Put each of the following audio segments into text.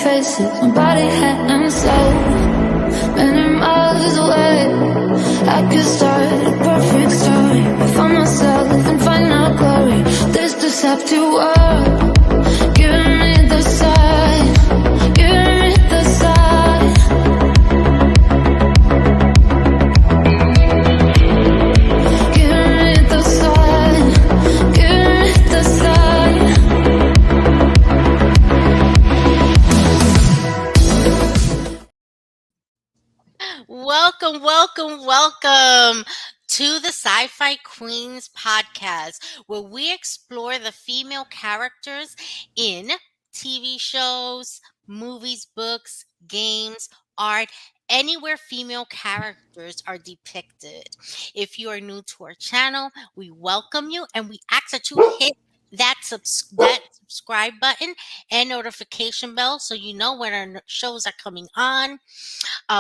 face it, my body, head, and soul. Many miles away, I could start a perfect story. I find myself and find out glory. This deceptive world, giving me the sign, giving me the sign. Giving me the sign, giving me the sign. Welcome to the Sci-Fi Queens podcast, where we explore the female characters in TV shows, movies, books, games, art, anywhere female characters are depicted. If you are new to our channel, we welcome you and we ask that you hit that subscribe button and notification bell so you know when our shows are coming on.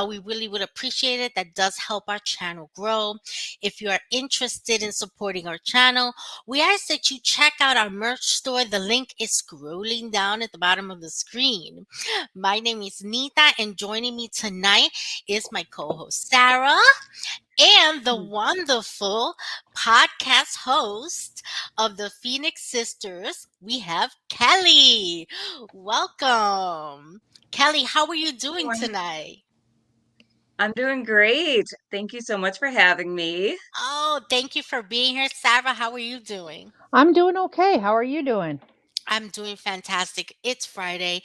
We really would appreciate it. That does help our channel grow. If you are interested in supporting our channel, we ask that you check out our merch store. The link is scrolling down at the bottom of the screen. My name is Nita, and joining me tonight is my co host, Sarah, and the wonderful podcast host of the Phoenix Sisters. We have Kelly. Welcome. Kelly, how are you doing Everyone. tonight? I'm doing great. Thank you so much for having me. Oh, thank you for being here. Sarah, how are you doing? I'm doing okay. How are you doing? I'm doing fantastic. It's Friday.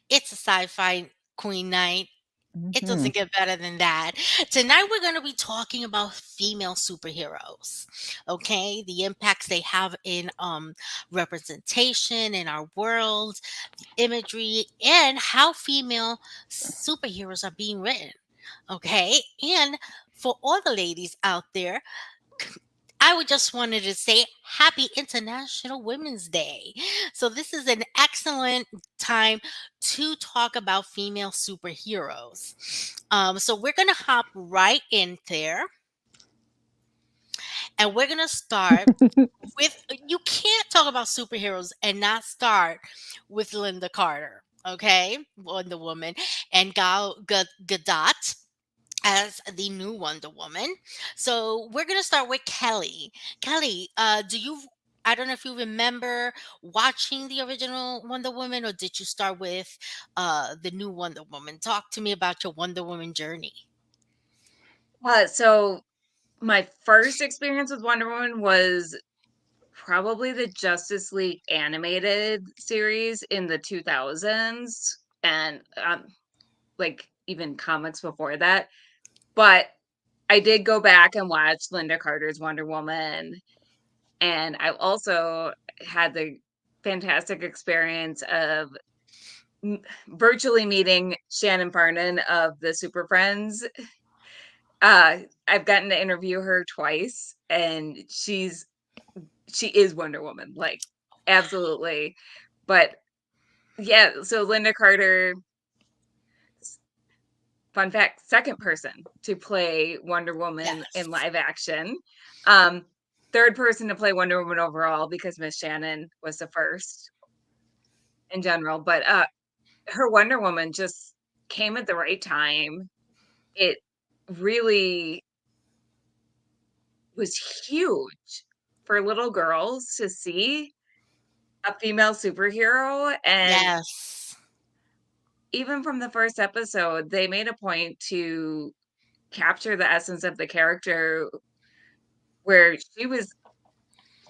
It's a sci-fi queen night. It Hmm. doesn't get better than that. Tonight, we're going to be talking about female superheroes. Okay, the impacts they have in representation in our world, the imagery, and how female superheroes are being written. Okay, and for all the ladies out there, I would just wanted to say happy International Women's Day. So this is an excellent time to talk about female superheroes. So we're gonna hop right in there, and we're gonna start with. You can't talk about superheroes and not start with Linda Carter. Okay, Wonder Woman and Gadot as the new Wonder Woman. So we're gonna start with Kelly. Kelly, do you? I don't know if you remember watching the original Wonder Woman, or did you start with the new Wonder Woman? Talk to me about your Wonder Woman journey. So my first experience with Wonder Woman was probably the Justice League animated series in the 2000s and like even comics before that. But I did go back and watch Linda Carter's Wonder Woman, and I also had the fantastic experience of virtually meeting Shannon Farnan of the Super Friends. I've gotten to interview her twice, and she is Wonder Woman, like absolutely. But yeah, so Linda Carter, fun fact, second person to play Wonder Woman in Yes. live action. Um, Third person to play Wonder Woman overall because Miss Shannon was the first in general. But her Wonder Woman just came at the right time. It really was huge for little girls to see a female superhero, and Yes. even from the first episode, they made a point to capture the essence of the character where she was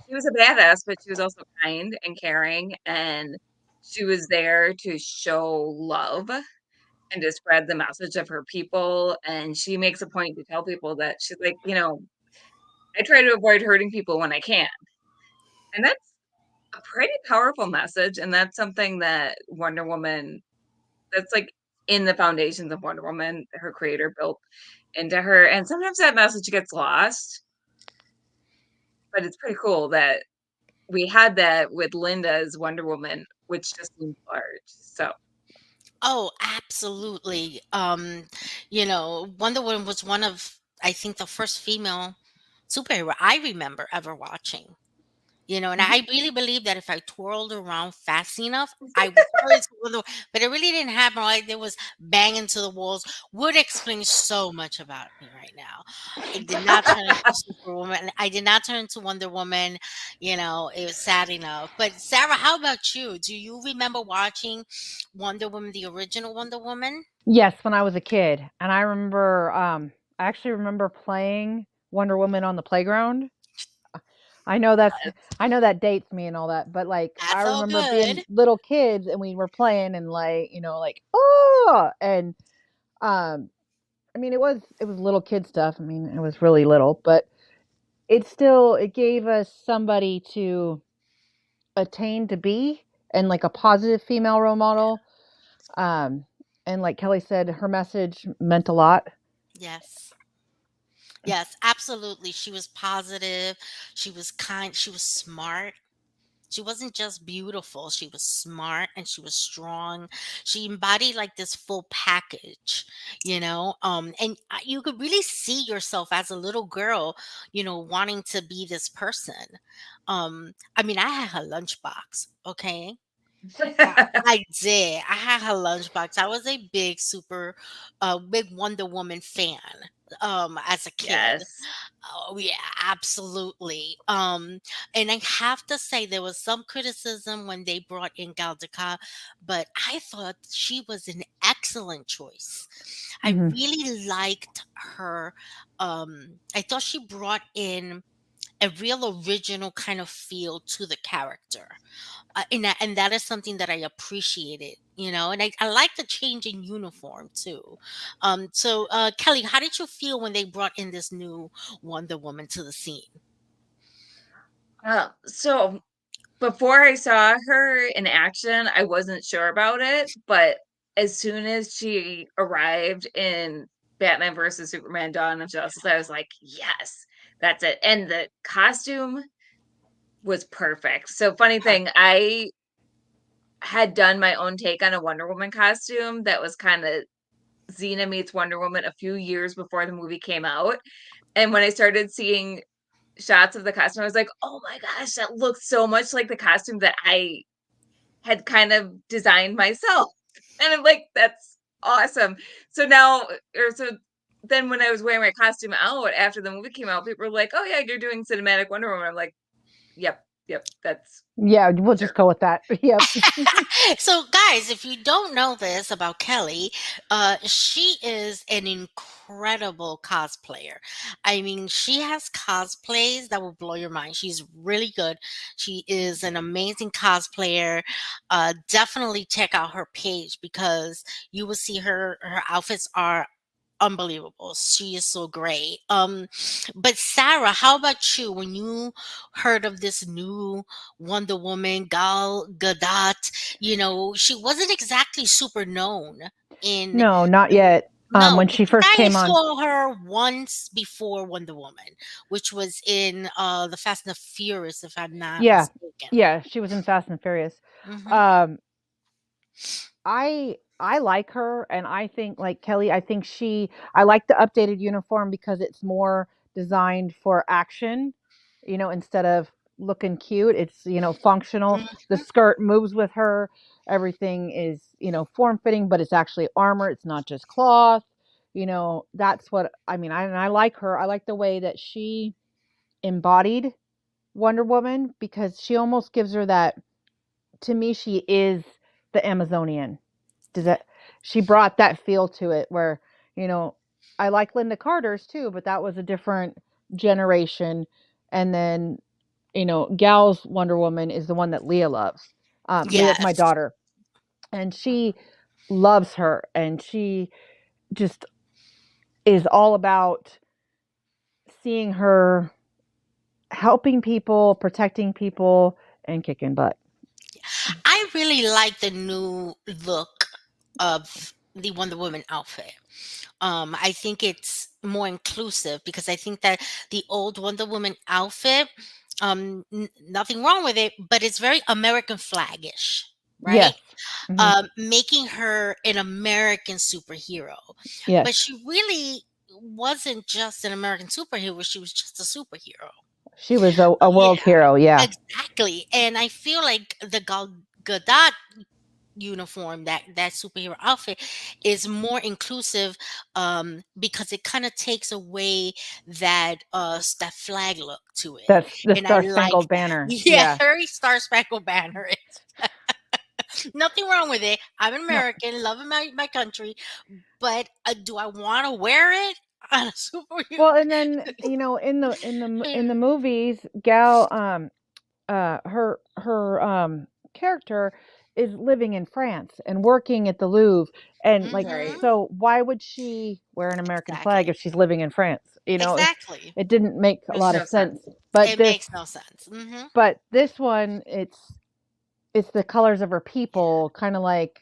a badass, but she was also kind and caring, and she was there to show love and to spread the message of her people, and she makes a point to tell people that she's like, I try to avoid hurting people when I can. And that's a pretty powerful message, and that's something that Wonder Woman that's, like, in the foundations of Wonder Woman, her creator built into her, and sometimes that message gets lost, but it's pretty cool that we had that with Linda's Wonder Woman, which just seems large, so Oh, absolutely. Wonder Woman was one of, I think, the first female superhero I remember ever watching. And I really believe that if I twirled around fast enough, I would turn into Wonder Woman. But it really didn't happen. All I did was bang into the walls. Would explain so much about me right now. I did not turn into Superwoman. I did not turn into Wonder Woman. It was sad enough. But Sarah, how about you? Do you remember watching Wonder Woman, the original Wonder Woman? Yes, when I was a kid, and I actually remember playing Wonder Woman on the playground. I know that's I know that dates me and all that, but like I That's all remember being good. little kids and we were playing and like oh, and um I mean it was little kid stuff. I mean, it was really little, but it gave us somebody to attain to be, and like a positive female role model. Um and like Kelly said, her message meant a lot. Yes. Yes, absolutely. She was positive. She was kind. She was smart. She wasn't just beautiful, she was smart and she was strong. She embodied like this full package. And you could really see yourself as a little girl, wanting to be this person. I mean, I had her lunchbox, okay? I did. I had her lunchbox. I was a big Wonder Woman fan as a kid. Yes. Oh yeah, absolutely. And I have to say there was some criticism when they brought in Gal Gadot, but I thought she was an excellent choice. I Hmm. really liked her. I thought she brought in a real original kind of feel to the character, and that is something that I appreciated. And I like the change in uniform too. So Kelly, how did you feel when they brought in this new Wonder Woman to the scene? So before I saw her in action, I wasn't sure about it, but as soon as she arrived in Batman versus Superman Dawn of Justice, I was like, yes, that's it. And the costume was perfect. So funny thing, I had done my own take on a Wonder Woman costume that was kind of Xena meets Wonder Woman a few years before the movie came out. And when I started seeing shots of the costume, I was like, oh my gosh, that looks so much like the costume that I had kind of designed myself. And I'm like, that's awesome. So now, or so then when I was wearing my costume out after the movie came out, people were like, oh yeah, you're doing cinematic Wonder Woman. I'm like, yep, that's Yeah, we'll just sure. go with that. Yep. So, guys, if you don't know this about Kelly, she is an incredible cosplayer. I mean, she has cosplays that will blow your mind. She's really good. She is an amazing cosplayer. Definitely check out her page because you will see her outfits are unbelievable. She is so great. But Sarah, how about you? When you heard of this new Wonder Woman, Gal Gadot, she wasn't exactly super known in No, not the yet. no, When I she think first I came on. saw her once before Wonder Woman, which was in the Fast and the Furious, if I'm not Yeah. mistaken. Yeah, she was in Fast and Furious. Hmm. Um I like her, and I think like Kelly, I like the updated uniform because it's more designed for action, instead of looking cute. It's, functional. The skirt moves with her. Everything is, form fitting, but it's actually armor. It's not just cloth. That's what I mean. I like her. I like the way that she embodied Wonder Woman because she almost gives her that, to me, she is the Amazonian. Does that She brought that feel to it where, you know, I like Linda Carter's too, but that was a different generation. And then, Gal's Wonder Woman is the one that Leah loves. Leah's my Yes. daughter, and she loves her, and she just is all about seeing her helping people, protecting people, and kicking butt. I really like the new look of the Wonder Woman outfit. I think it's more inclusive because I think that the old Wonder Woman outfit, nothing wrong with it, but it's very American flagish, right? Yes. Hmm. Making her an American superhero, but Yes. she really wasn't just an American superhero. She was just a superhero. She was a Yeah, world hero, yeah. exactly. And I feel like the Gal Gadot uniform, that superhero outfit, is more inclusive, because it kind of takes away that flag look to it, That's the and I Star like Spangled that. Banner. Yeah, Yeah. very Star Spangled Banner. Nothing wrong with it. I'm an No. American, loving my country, but do I want to wear it on a superhero? Well, and then, in the movies, Gal her character is living in France and working at the Louvre, and like, Right. Hmm. so why would she wear an American flag Exactly. if she's living in France? Exactly. It didn't make a Makes lot of no sense. sense. But It makes no sense. this one, it's the colors of her people, kind of like,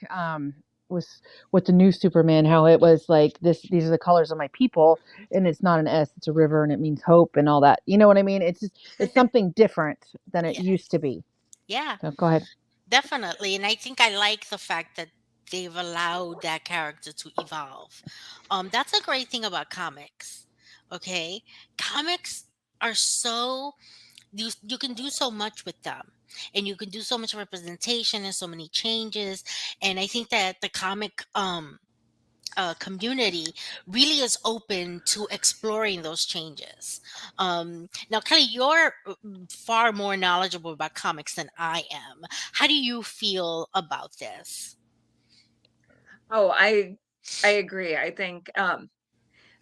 with the new Superman, how it was like, these are the colors of my people, and it's not an S, it's a river, and it means hope and all that. You know what I mean? It's something different than it Yeah. used to be. Yeah. So go ahead. Definitely, and I think I like the fact that they've allowed that character to evolve. That's a great thing about comics. Okay, comics are so, you can do so much with them, and you can do so much representation and so many changes. And I think that the comic community really is open to exploring those changes. Now, Kelly, you're far more knowledgeable about comics than I am. How do you feel about this? Oh, I agree. I think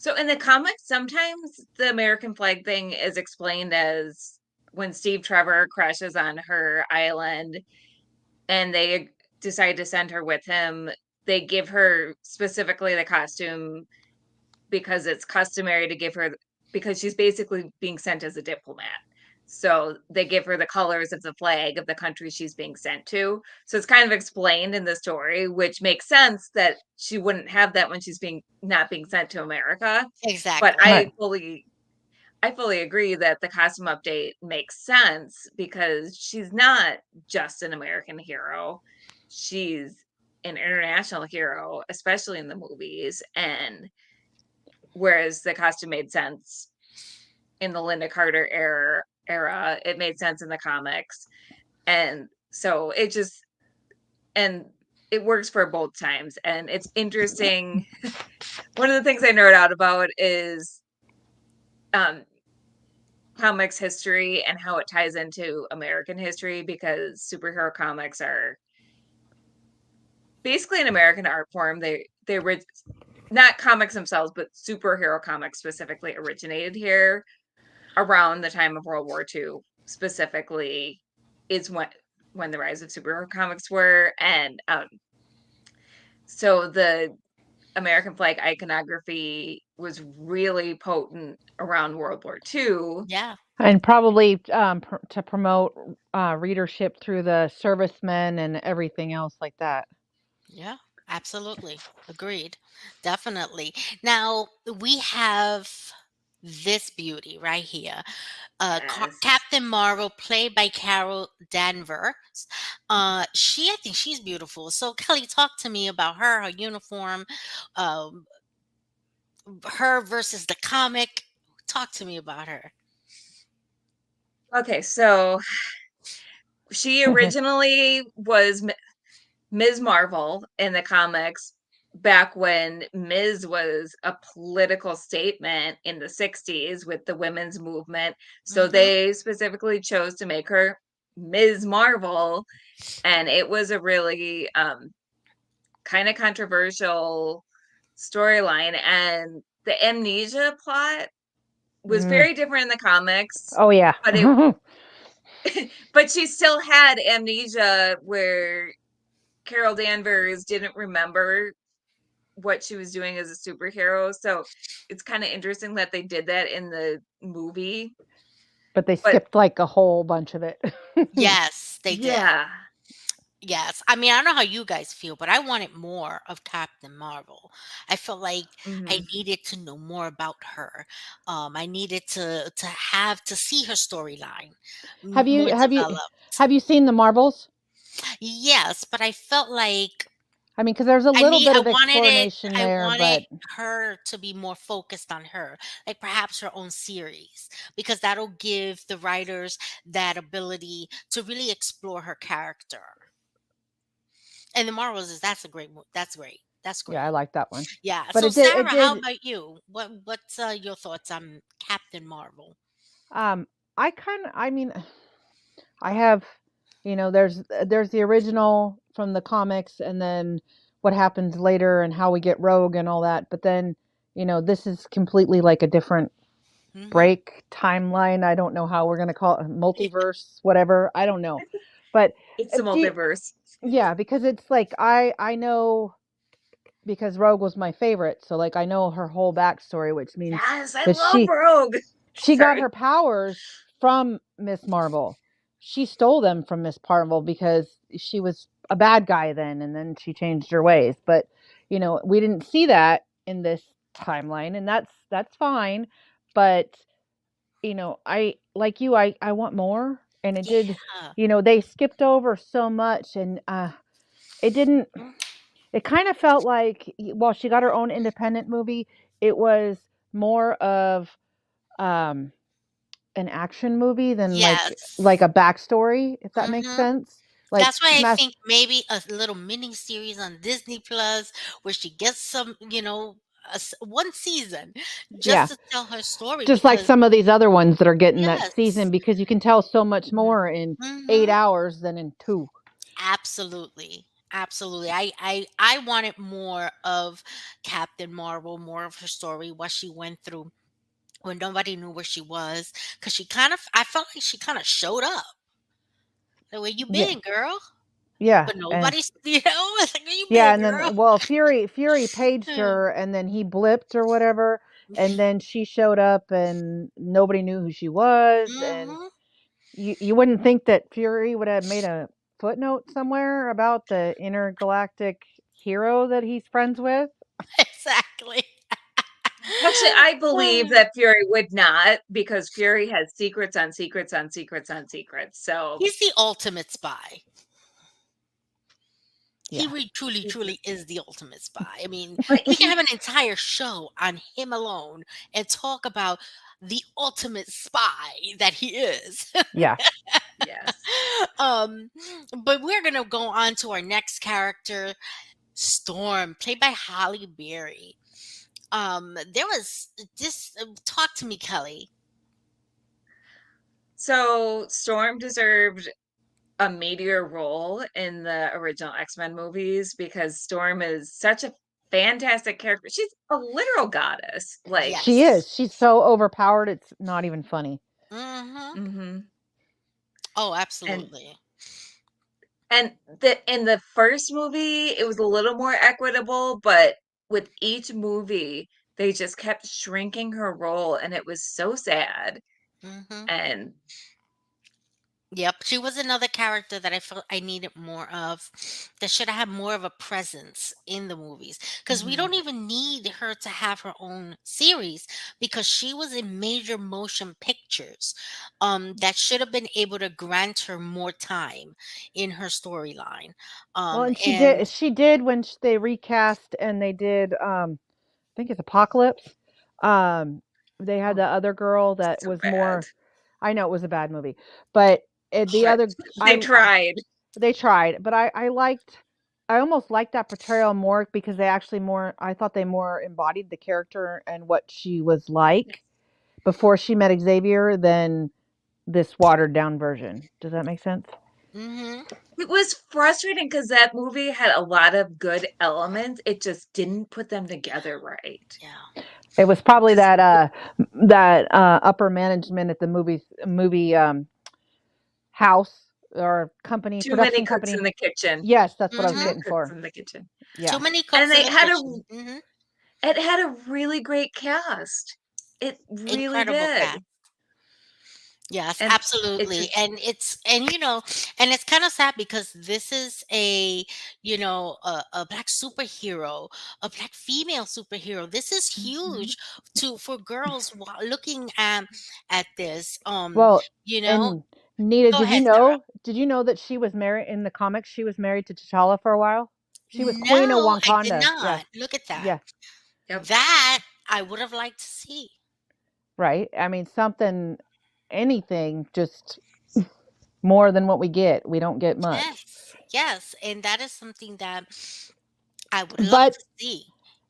so in the comics sometimes the American flag thing is explained as when Steve Trevor crashes on her island and they decide to send her with him, they give her specifically the costume because it's customary to give her, because she's basically being sent as a diplomat. So they give her the colors of the flag of the country she's being sent to. So it's kind of explained in the story, which makes sense that she wouldn't have that when she's being not being sent to America. But Exactly. Right. I fully agree that the costume update makes sense because she's not just an American hero. She's an international hero, especially in the movies. And whereas the costume made sense in the Linda Carter era, it made sense in the comics. And so and it works for both times. And it's interesting. One of the things I nerd out about is um comics history and how it ties into American history, because superhero comics are basically an American art form. They were not comics themselves, but superhero comics specifically originated here around the time of World War II. Specifically, is when the rise of superhero comics were, and so the American flag iconography was really potent around World War II. Yeah. And probably, to promote readership through the servicemen and everything else like that. Yeah. Absolutely. Agreed. Definitely. Now we have this beauty right here. Yes. Captain Marvel, played by Carol Danvers. I think she's beautiful. So, Kelly, talk to me about her uniform, um, her versus the comic. Talk to me about her. Okay, so she originally was Ms. Marvel in the comics back when Ms. was a political statement in the 60s with the women's movement. So Hmm. they specifically chose to make her Ms. Marvel. And it was a really kind of controversial storyline. And the amnesia plot was Mm. very different in the comics, Oh yeah. but but she still had amnesia where Carol Danvers didn't remember what she was doing as a superhero. So it's kind of interesting that they did that in the movie. But they But skipped like a whole bunch of it. Yes, they did. yeah. Yes. I mean, I don't know how you guys feel, but I wanted more of Captain Marvel. I felt like I Mhm. needed to know more about her. I needed to see her storyline have more you have you developed. have you seen the Marvels? Yes, but I felt like I mean, because there's a little bit I of wanted it explanation I there, wanted but her to be more focused on her, like perhaps her own series, because that'll give the writers that ability to really explore her character. And the Marvels is that's a great that's great. That's yeah, I great. like that one. Yeah. But So it Sarah, how did. about you? What's your thoughts on Captain Marvel? Um, I mean, I have, there's the original from the comics, and then what happens later, and how we get Rogue and all that. But then, this is completely like a different Mhm. break timeline. I don't know how we're gonna call it, multiverse, whatever. I don't know, but It's the do multiverse. yeah, because it's like I know, because Rogue was my favorite, so like I know her whole backstory, which means Yes, I that love she Rogue. she got Sorry. her powers from Miss Marvel. She stole them from Miss Marvel because she was a bad guy then, and then she changed her ways. But we didn't see that in this timeline, and that's fine. But I like you. I want more, and it did. Yeah. They skipped over so much, and it didn't. It kind of felt like, while she got her own independent movie, it was more of um an action movie than like Yes. a backstory, if that makes Mhm. sense. Like That's why I smash. think maybe a little mini series on Disney Plus where she gets some, one season just Yeah, to tell her story just like because some of these other ones that are getting that season, yes. because you can tell so much Mhm. more in 8 Mhm. hours than in 2. Absolutely. Absolutely. I wanted more of Captain Marvel, more of her story, what she went through when nobody knew where she was, cuz I felt like she kind of showed up. Like, where you Yeah. been, girl? Yeah. But And nobody's, it's like, where you yeah, been, and then, girl? well, Fury paged her, and then he blipped or whatever, and then she showed up and nobody knew who she was. And Mhm. you wouldn't think that Fury would have made a footnote somewhere about the intergalactic hero that he's friends with. Exactly. Actually, I believe that Fury would not, because Fury has secrets on secrets on secrets on secrets. So, He's the ultimate spy. He Yeah. truly, he's truly is the ultimate spy. I mean, but we can he have an entire show on him alone and talk about the ultimate spy that he is. Yeah. yes. um, but we're gonna go on to our next character, Storm, played by Holly Berry. There was this. Talk to me, Kelly. So, Storm deserved a meteor role in the original X-Men movies because Storm is such a fantastic character. She's a literal goddess. Like, She is. Yes. She's so overpowered, it's not even funny. Mm-hmm. mhm. Oh, and absolutely. and the in the first movie, it was a little more equitable, but with each movie, they just kept shrinking her role, and it was so sad. Mm-hmm. And Yep, she was another character that I felt I needed more of, that should have had more of a presence in the movies. Because we mhm. don't even need her to have her own series, because she was in major motion pictures that should have been able to grant her more time in her storyline. Well, and And she did when they recast, and they did, I think it's Apocalypse. Um, they had Oh, the other girl that so was bad. more. I know it was a bad movie, but the But other, they tried. they tried, but I almost liked that portrayal more, because they actually more, I thought they more embodied the character and what she was like before she met Xavier than this watered down version. Does that make sense? hmm It was frustrating because that movie had a lot of good elements. It just didn't put them together right. yeah, It was probably Just that upper management at the movie house, or company, too many production cooks in company. the kitchen. Yes, that's what I Too was hmm many getting cooks for. in the kitchen. too Yeah. many And cooks in the kitchen. it had a really great cast. It really Incredible did. cast. Yes, And it absolutely. just And it's kind of sad because this is a black superhero, a black female superhero. This is mhm. huge to for girls looking at this. Well, You know, and Nita, go ahead, Sarah. did you know that she was married in the comics? She was married to T'Challa for a while. She was Queen of No, I did Wakanda. Yes. not. Look at that. Yeah. Yep. That I would have liked to see. Right. I mean, something, anything, just more than what we get. We don't get much. Yes, yes, and that is something that I would love But to see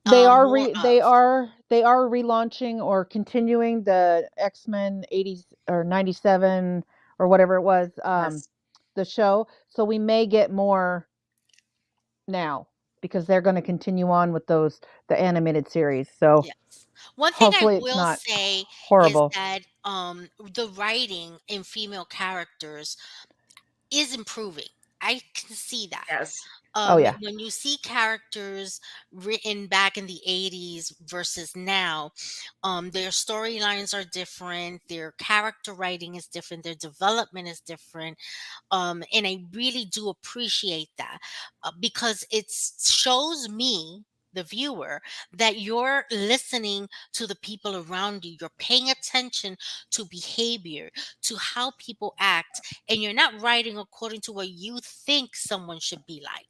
more they of. are relaunching or continuing the X-Men 80s or 97 or whatever it was, Yes. the show. So we may get more now because they're going to continue on with the animated series. So Yes. One thing I hopefully it's will not say is horrible. that the writing in female characters is improving. I can see that. Yes. Oh yeah. When you see characters written back in the 80s versus now, their storylines are different, their character writing is different, their development is different. And I really do appreciate that because it shows me, the viewer, that you're listening to the people around you. You're paying attention to behavior, to how people act, and you're not writing according to what you think someone should be like,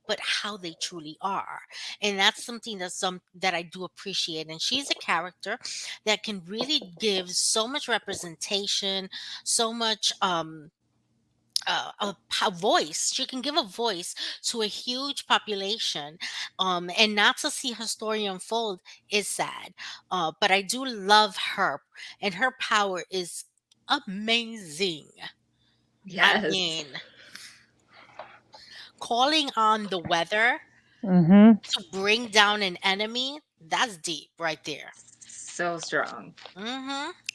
but how they truly are. And that's something that I do appreciate. And she's a character that can really give so much representation, so much a voice. She can give a voice to a huge population, and not to see her story unfold is sad. But I do love her, and her power is amazing. I Yes. mean, calling on the weather Mhm. to bring down an enemy, that's deep right there. So strong.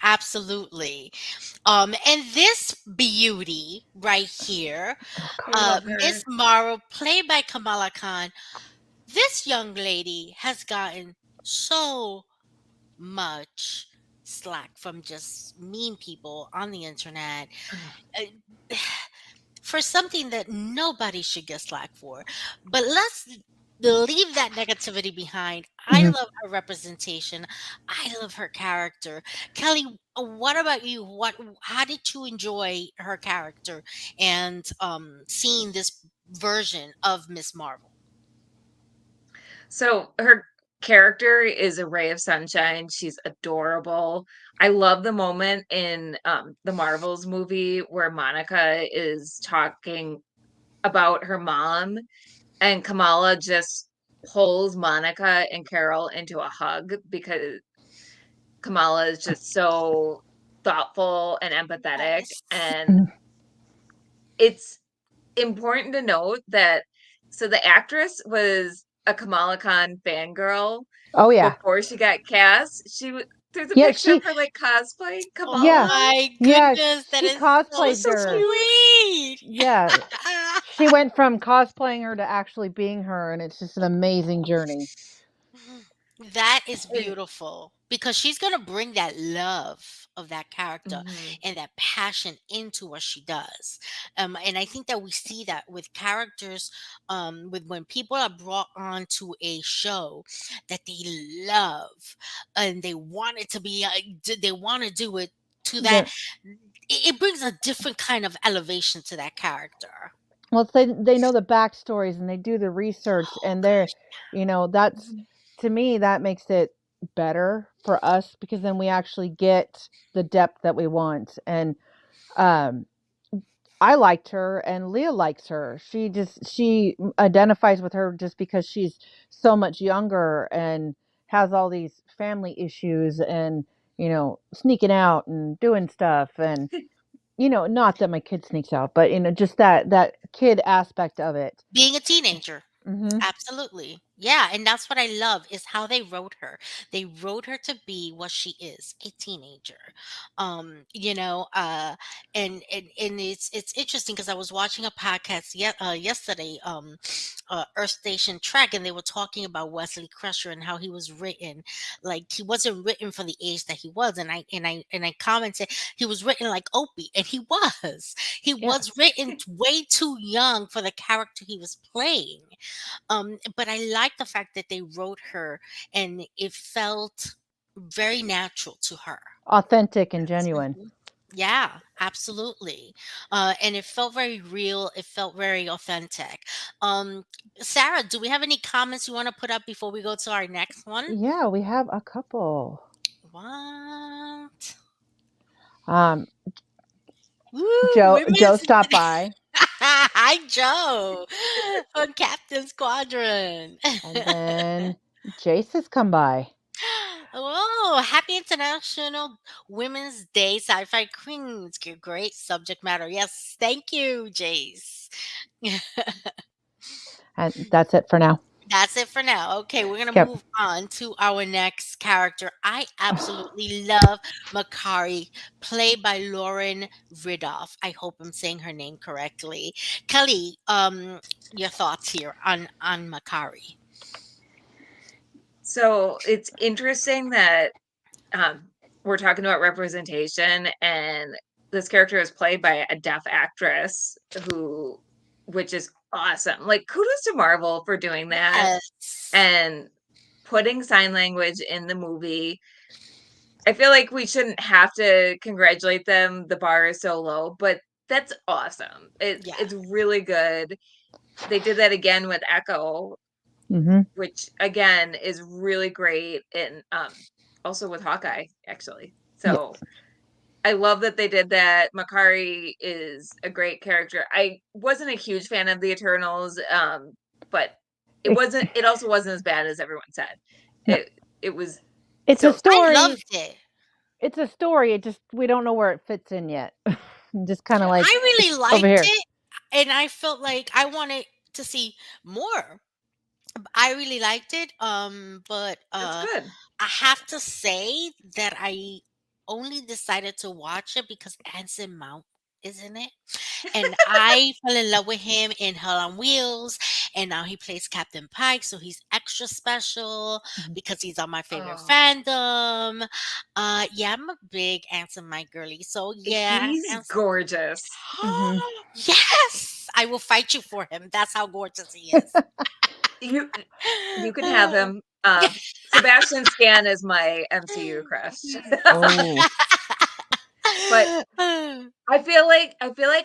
Absolutely. And this beauty right here, Oh I god. love Miss her. Morrow, played by Kamala Khan, this young lady has gotten so much slack from just mean people on the internet. Uh, for something that nobody should get slack for. But let's leave that negativity behind. I Mhm. love her representation. I love her character. Kelly, what about you? How did you enjoy her character and seeing this version of Miss Marvel? So her character is a ray of sunshine. She's adorable. I love the moment in the Marvels movie where Monica is talking about her mom and Kamala just pulls Monica and Carol into a hug because Kamala is just so thoughtful and empathetic. Yes. And Mhm. it's important to note that so the actress was a Kamala Khan fangirl Oh yeah. before she got cast. There's a Yeah, picture she of her like cosplay Oh yeah. Kamala. my Yeah, goodness, that she is so She's cosplayed so her. cute. sweet. Yeah. She went from cosplaying her to actually being her, and it's just an amazing journey. Mhm. That is And beautiful because she's going to bring that love of that character mhm, and that passion into what she does. And I think that we see that with characters, with when people are brought on to a show that they love and they want it to be, they want to do it to that. The It brings a different kind of elevation to that character. Well, it's they know the backstories and they do the research Oh and they're, gosh. that's to me that makes it better for us because then we actually get the depth that we want. And um I liked her and Leah likes her. She identifies with her just because she's so much younger and has all these family issues and sneaking out and doing stuff and not that my kid sneaks out, but just that kid aspect of it. Being a teenager. Mhm. Absolutely. Yeah, and that's what I love is how they wrote her. They wrote her to be what she is, a teenager. You know, and it's interesting because I was watching a podcast yesterday, Earth Station Trek, and they were talking about Wesley Crusher and how he was written like he wasn't written for the age that he was, and I commented he was written like Opie, and he was Yes. written way too young for the character he was playing. But I like the fact that they wrote her and it felt very natural to her. Authentic and genuine. Mhm. Yeah, Absolutely. And it felt very real. It felt very authentic. Um, Sarah, do we have any comments you want to put up before we go to our next one? Yeah, we have a couple. What? Um, Woo, Joe women's. stopped by, Hi, Joe, from Captain Squadron. and then Jace has come by. Oh, happy International Women's Day, Sci-Fi Queens. Great subject matter. Yes, thank you, Jace. And that's it for now. That's it for now. Okay, we're gonna Yep. move on to our next character. I absolutely love Makari, played by Lauren Riddoff. I hope I'm saying her name correctly. Kelly, your thoughts here on Makari? So it's interesting that um, we're talking about representation, and this character is played by a deaf actress which is awesome. Like, kudos to Marvel for doing that Yes. and putting sign language in the movie. I feel like we shouldn't have to congratulate them. The bar is so low, but that's awesome. Yeah. It's really good. They did that again with Echo, Mm-hmm. which again is really great, and also with Hawkeye, actually. So I love that they did that. Makari is a great character. I wasn't a huge fan of the Eternals, but it also wasn't as bad as everyone said. No, It was it's a so I story. loved it. It's a story. It just we don't know where it fits in yet. Just kind of like I it's really over liked here. it, and I felt like I wanted to see more. I really liked it, but that's good. I have to say that I only decided to watch it because Anson Mount is in it, and I fell in love with him in Hell on Wheels, and now he plays Captain Pike, so he's extra special Mhm. because he's on my favorite Oh, fandom. Yeah, I'm a big Anson Mike girly, so yeah, he's Anson. gorgeous. Mm-hmm. Yes, I will fight you for him. That's how gorgeous he is. You you can have him. Sebastian Stan is my MCU crush. Oh, But I feel like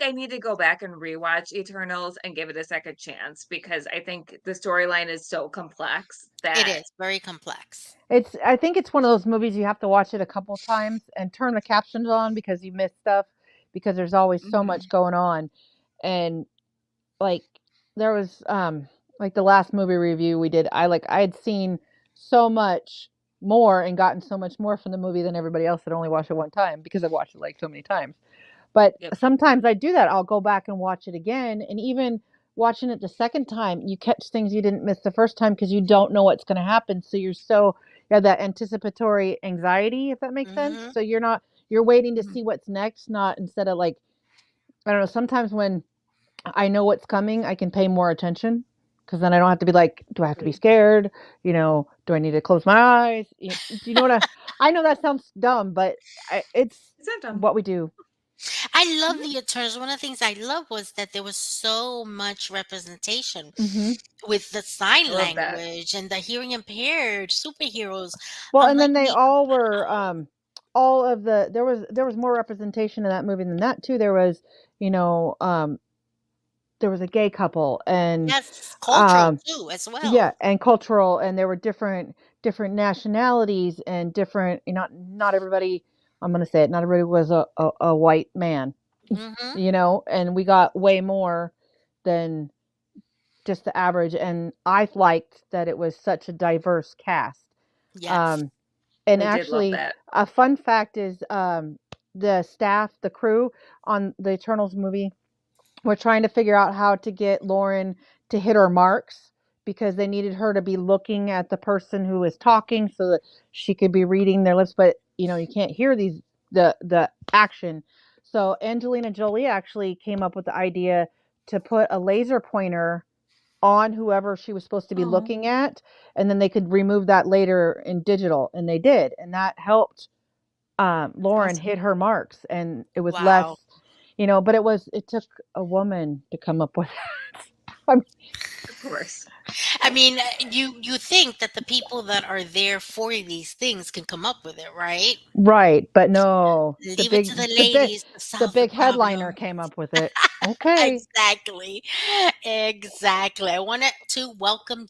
I need to go back and rewatch Eternals and give it a second chance, because I think the storyline is so complex It that is very complex. I think it's one of those movies you have to watch it a couple times and turn the captions on because you miss stuff because there's always so much Mhm. going on. And like there was like the last movie review we did, I had seen so much more and gotten so much more from the movie than everybody else that only watched it one time because I've watched it like so many times. But Yep. sometimes I do that. I'll go back and watch it again, and even watching it the second time, you catch things you didn't miss the first time because you don't know what's going to happen. So you have that anticipatory anxiety, if that makes sense. Mhm. So you're waiting to Mhm. see what's next, not instead of like I don't know. Sometimes when I know what's coming, I can pay more attention because then I don't have to be like, do I have to be Right. scared? Do I need to close my eyes? Do you know what I know that sounds dumb, but it's Is that dumb? what we do. I love Mhm. the Eternals. One of the things I love was that there was so much representation Hmm. with the I sign love that. language and the hearing impaired superheroes. Well, I'm and like, then they we all were wow. all of there was more representation in that movie than that too. You know, um there was a gay couple and Yes, cultural um too as yeah, well. and cultural and there were different nationalities and different not everybody I'm going to say it, not everybody was a white man, Mhm. and we got way more than just the average and I liked that it was such a diverse cast. Yes. Um And I did love actually, that. a fun fact is the staff, the crew on the Eternals movie were trying to figure out how to get Lauren to hit her marks because they needed her to be looking at the person who is talking so that she could be reading their lips. But you can't hear the action. So Angelina Jolie actually came up with the idea to put a laser pointer on whoever she was supposed to be Oh, looking at, and then they could remove that later in digital, and they did, and that helped that's Lauren awesome. hit her marks, and it was less, Wow. but it took a woman to come up with that. I'm Of course. I mean, you think that the people that are there for these things can come up with it, right? right, but no, Leave it to the the big ladies to the solve the big headliner problem. came up with it. Okay. Exactly. Exactly. I wanted to welcome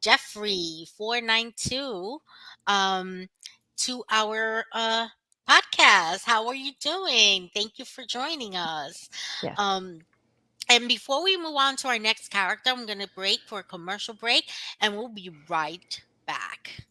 Jeffrey 492 um to our podcast. How are you doing? Thank you for joining us. Yes. Um and before we move on to our next character, I'm going to break for a commercial break and we'll be right back.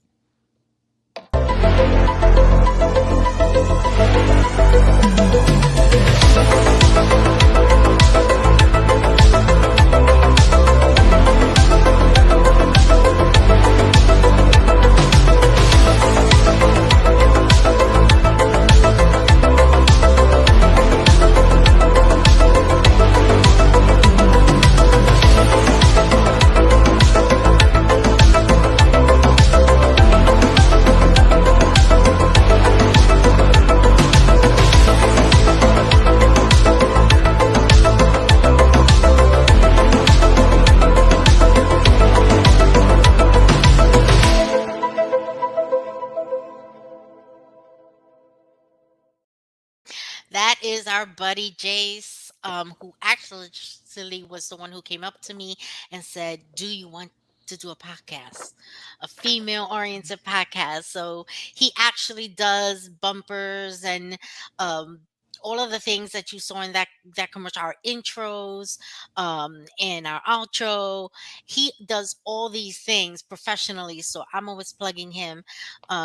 That is our buddy Jace, who actually was the one who came up to me and said, "Do you want to do a podcast, a female-oriented podcast?" So he actually does bumpers and um, all of the things that you saw in that commercial, our intros, and our outro. He does all these things professionally, so I'm always plugging him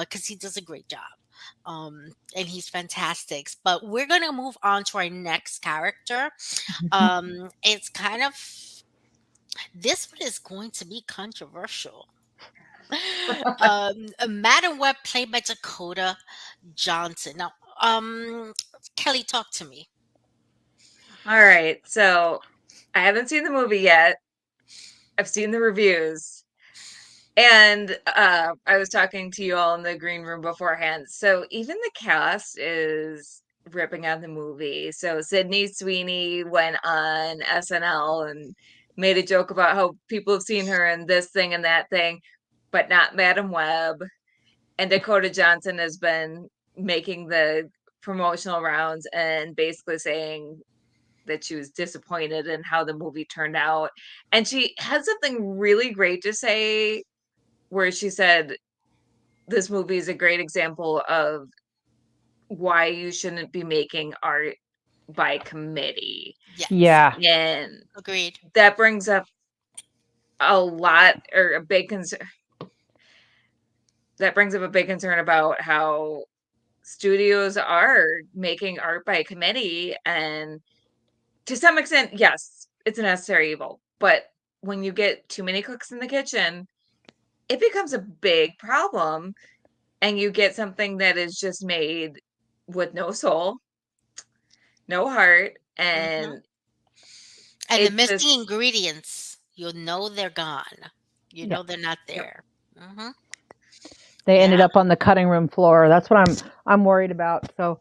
because he does a great job. And he's fantastic. But we're gonna move on to our next character. It's kind of this one is going to be controversial. Madam Web, played by Dakota Johnson. Now, Kelly, talk to me. All right. So I haven't seen the movie yet. I've seen the reviews. And I was talking to you all in the green room beforehand. So even the cast is ripping on the movie. So Sydney Sweeney went on SNL and made a joke about how people have seen her in this thing and that thing, but not Madam Web. And Dakota Johnson has been making the promotional rounds and basically saying that she was disappointed in how the movie turned out. And she had something really great to say where she said this movie is a great example of why you shouldn't be making art by committee. Yes, Yeah. And agreed. that brings up a lot or a big concern. That brings up a big concern about how studios are making art by committee. And to some extent, yes, it's a necessary evil. But when you get too many cooks in the kitchen, it becomes a big problem. And you get something that is just made with no soul, no heart, Hmm. and And the it missing just ingredients, you'll know they're gone. You Yeah. know they're not yep. there. Hmm. They ended Yeah. up on the cutting room floor. That's what I'm worried about. So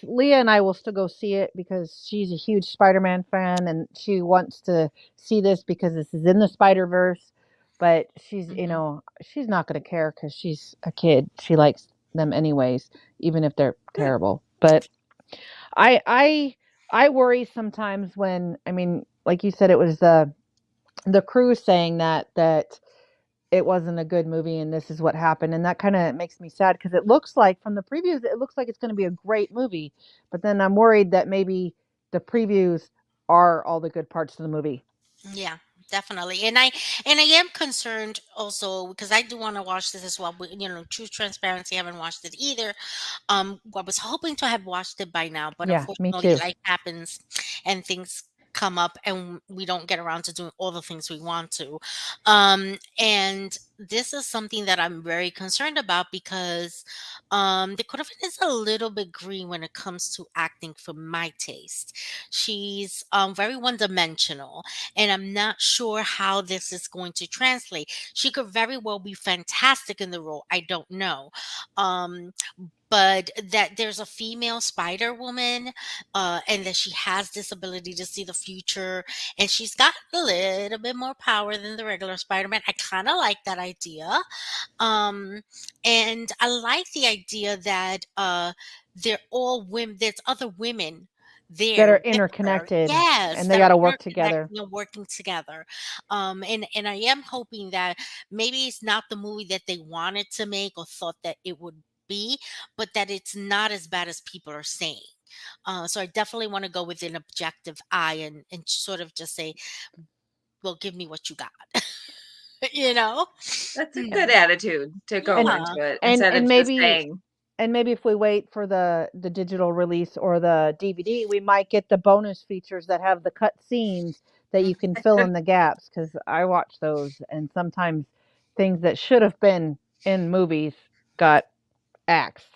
Leah and I will still go see it because she's a huge Spider-Man fan and she wants to see this because this is in the Spider-Verse. But she's, Mhm. she's not going to care because she's a kid. She likes them anyways, even if they're Good. terrible. But I I I worry sometimes when, I mean, like you said, it was the crew saying that it wasn't a good movie and this is what happened, and that kind of makes me sad because it looks like from the previews it looks like it's going to be a great movie, but then I'm worried that maybe the previews are all the good parts of the movie. Yeah, definitely. And I am concerned also because I do want to watch this as well. But true transparency, I haven't watched it either. I was hoping to have watched it by now, but Yeah, me unfortunately, too. life happens and things come up, and we don't get around to doing all the things we want to. And this is something that I'm very concerned about because the Cordovan is a little bit green when it comes to acting for my taste. She's very one dimensional, and I'm not sure how this is going to translate. She could very well be fantastic in the role. I don't know. Um, but that there's a female Spider Woman, and that she has this ability to see the future, and she's got a little bit more power than the regular Spider-Man. I kind of like that idea. Um, and I like the idea that they're all women. There's other women that there are with her. interconnected Yes, and they that got are to work together. interconnected and working together. And I am hoping that maybe it's not the movie that they wanted to make or thought that it would be, but that it's not as bad as people are saying. So I definitely want to go with an objective eye and sort of just say, well, give me what you got. you know? That's a Mm. good attitude to go And Yeah. into it and instead of and just maybe saying, and maybe if we wait for the digital release or the DVD, we might get the bonus features that have the cut scenes that you can fill in the gaps, cuz I watch those, and sometimes things that should have been in movies got axed.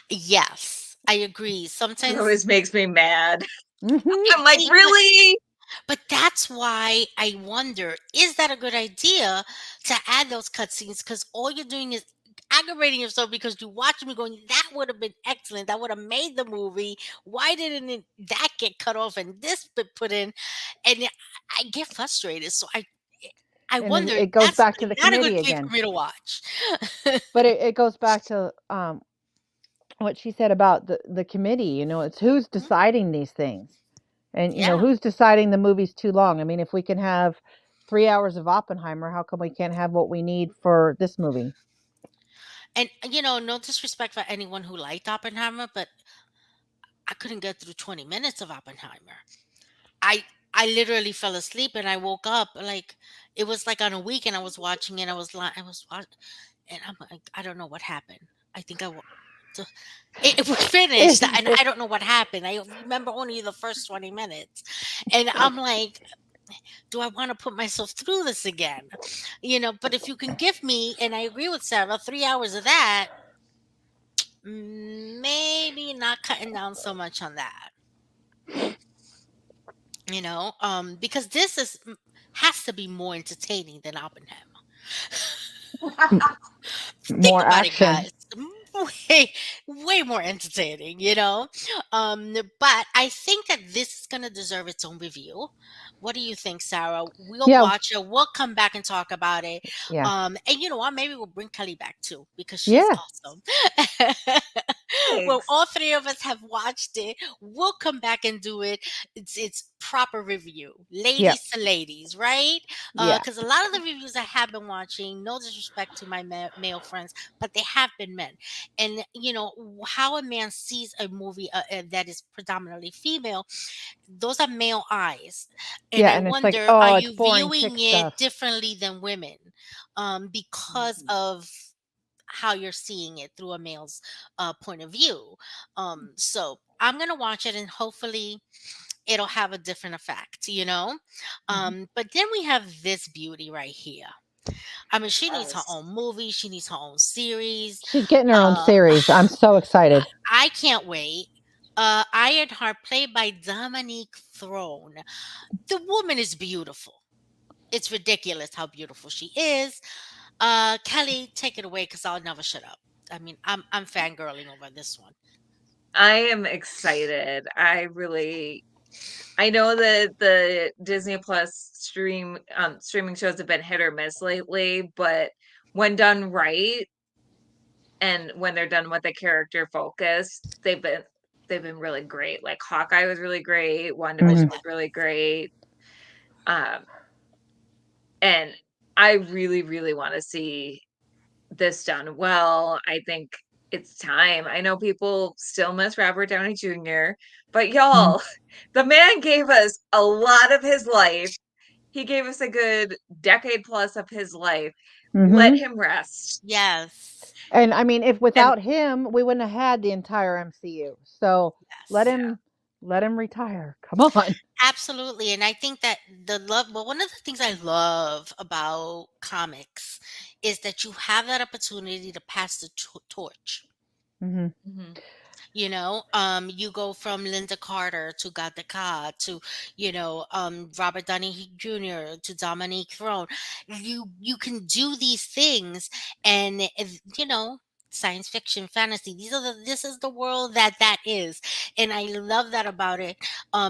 Yes, I agree. it Sometimes always makes me mad. Mhm. I'm like, but really? but that's why I wonder, is that a good idea to add those cutscenes? Because all you're doing is aggravating yourself because you watch me going, that would have been excellent. That would have made the movie. Why didn't that get cut off and this bit put in? And I get frustrated. So I And wonder, it goes that's back to the not a good committee thing for again. me to watch. But it goes back to what she said about the committee. It's who's Mhm. deciding these things. And Yeah. who's deciding the movie's too long? I mean, if we can have 3 hours of Oppenheimer, how come we can't have what we need for this movie? And no disrespect for anyone who liked Oppenheimer, but I couldn't get through 20 minutes of Oppenheimer. I I literally fell asleep and I woke up like it was like on a weekend I was watching and I was watching and I'm like I don't know what happened. I think so it was finished and I don't know what happened. I remember only the first 20 minutes. And I'm like, do I want to put myself through this again? But if you can give me, and I agree with Sarah, 3 hours of that, maybe not cutting down so much on that. Because this has to be more entertaining than Oppenheimer. M- Think More about it, action. guys. Way, way more entertaining. But I think that this is going to deserve its own review. What do you think, Sarah? We'll Yeah, watch it. We'll come back and talk about it. yeah, And you know what? Maybe we'll bring Kelly back too because she's yeah, awesome. Well, Thanks. all three of us have watched it. We'll come back and do it. It's proper review, yeah, ladies to ladies, right? yeah, Because a lot of the reviews I have been watching, no disrespect to my male friends, but they have been men. And how a man sees a movie that is predominantly female, those are male eyes. And yeah. I And it's like, wonder, are oh, it's you boring chick viewing it stuff. differently than women, because Mhm. of how you're seeing it through a male's point of view? So I'm gonna watch it and hopefully it'll have a different effect. Mhm. But then we have this beauty right here. I mean, she needs her Yes. own movie, she needs her own series. She's getting her own uh series. I'm so excited. I can't wait. Ironheart, played by Dominique Throne. The woman is beautiful. It's ridiculous how beautiful she is. Kelly, take it away because I'll never shut up. I mean, I'm fangirling over this one. I am excited. I know that the Disney Plus streaming shows have been hit or miss lately, but when done right and when they're done with a character focus, they've been really great. Like Hawkeye was really great, WandaVision Hmm. was really great. Um, and I really, really want to see this done well. I think it's time. I know people still miss Robert Downey Jr., but y'all, the man gave us a lot of his life. He gave us a good decade plus of his life. Let Hmm. him rest. Yes. And I mean, if And without him, we wouldn't have had the entire MCU. So let Yes. yeah, him let him retire. Come on. Absolutely. And I think that well, one of the things I love about comics is that you have that opportunity to pass the torch. Hmm. mhm. You go from Linda Carter to Gattaca to, Robert Downey Jr. to Dominique Throne. You can do these things, and science fiction, fantasy. This is the world that is, and I love that about it,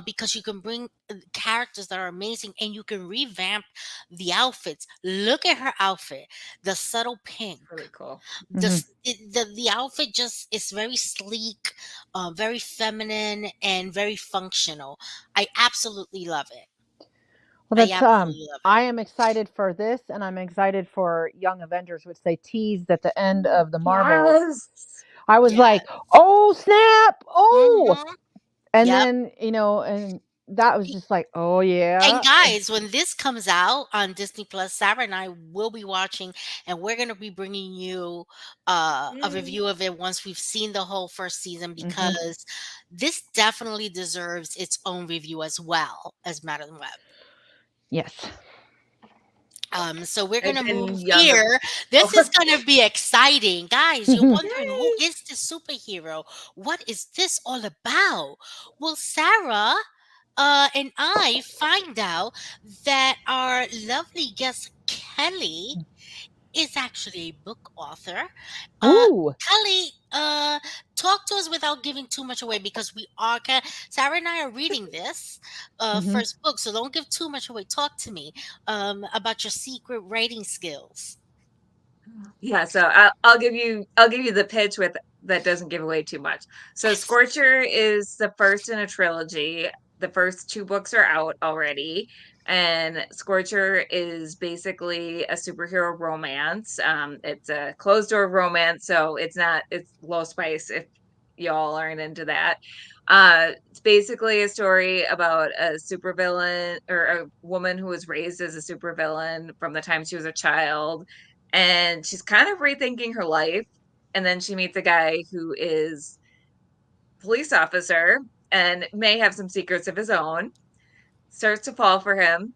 because you can bring characters that are amazing, and you can revamp the outfits. Look at her outfit, the subtle pink. Really cool. The outfit just is very sleek, very feminine, and very functional. I absolutely love it. Well, I that's absolutely love it. I am excited for this, and I'm excited for Young Avengers, which they teased at the end of the Marvels. Yes. I was Yeah. like, "Oh snap! Oh!" Hmm. And Yep. then and that was just like, "Oh And yeah." guys, when this comes out on Disney Plus, Sarah and I will be watching, and we're going to be bringing you a Yay. review of it once we've seen the whole first season, Hmm. because this definitely deserves its own review as well as Madam Web. Yes. So we're Type gonna move in young of here. This is oh, gonna be exciting, guys. You're wondering, who yay. is this superhero? What is this all about? Well, Sarah, and I find out that our lovely guest Kelly is actually a book author. Uh, Ooh. Kelly, talk to us without giving too much away, because Sarah and I are reading this Hmm. first book, so don't give too much away. Talk to me about your secret writing skills. Yeah, so I'll give you the pitch with that doesn't give away too much. So Yes. Scorcher is the first in a trilogy. The first two books are out already, and Scorcher is basically a superhero romance. It's a closed door romance, so it's low spice if y'all aren't into that. It's basically a story about a supervillain or a woman who was raised as a supervillain from the time she was a child, and she's kind of rethinking her life, and then she meets a guy who is a police officer and may have some secrets of his own, starts to fall for him,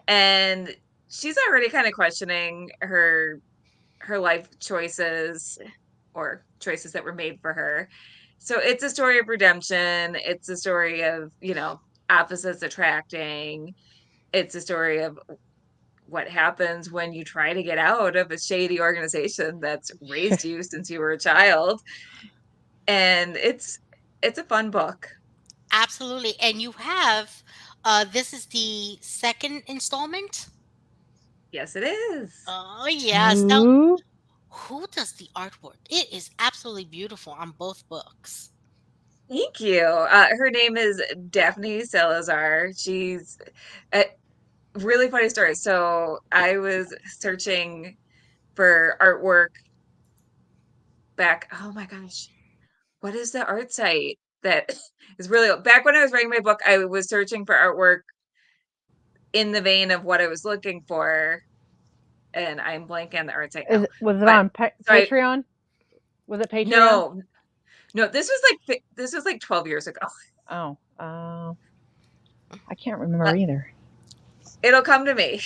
and she's already kind of questioning her life choices, or choices that were made for her. So it's a story of redemption, it's a story of, opposites attracting, it's a story of what happens when you try to get out of a shady organization that's raised you since you were a child. And it's a fun book. Absolutely. And you have this is the second installment. Yes, it is. Oh yes. Now, Ooh. who does the artwork? It is absolutely beautiful on both books. Thank you. Her name is Daphne Salazar. She's a really funny story. So I was searching for artwork back. Oh my gosh, what is the art site that is really back when I was writing my book? I was searching for artwork in the vein of what I was looking for, and I'm blanking on the art site now. Was it But on so I Patreon? Was it Patreon? no, no, this was like 12 years ago. Oh, I can't remember Uh, either. It'll come to me.